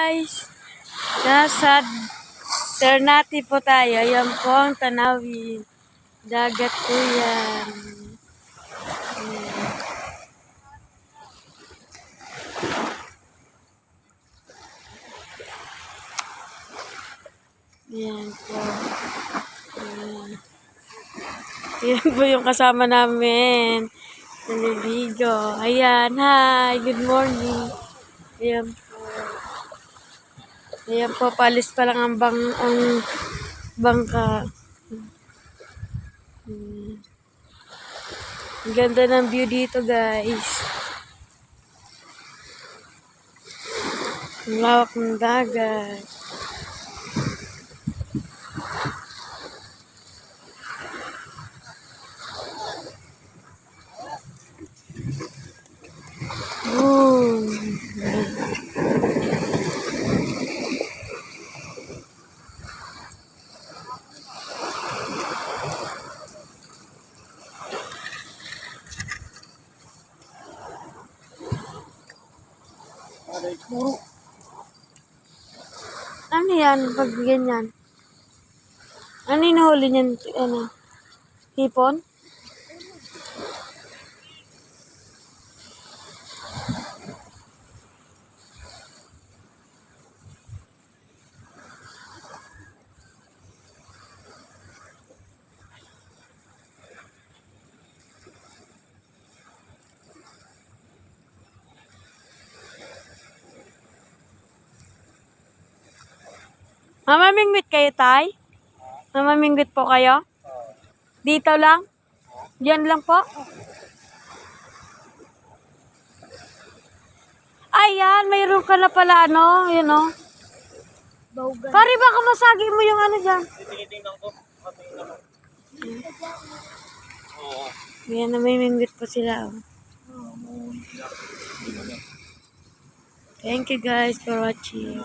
guys! Nasa Ternate po tayo. Yan po ang tanawin. Dagat po yan. Yan po. Yan po yung kasama namin. Naliligo. Ayan, hi! Good morning. Ayan po. Ayan po, palis pa lang ang bangka. Ang ganda ng view dito, guys. Ang lawak ng dagat. Boom! Ano yan pag ganyan? Ano yung nahuli niyan? Ano? Hipon? Mamamingwit kayo, Tay? Mamamingwit po kayo? Dito lang? Diyan lang po? Ayan, mayroon ka na pala, ano, yun o. Pare, baka masagi mo yung ano dyan. Tinitingnan ko. Ayan, namimingwit po sila, oh. Thank you guys for watching.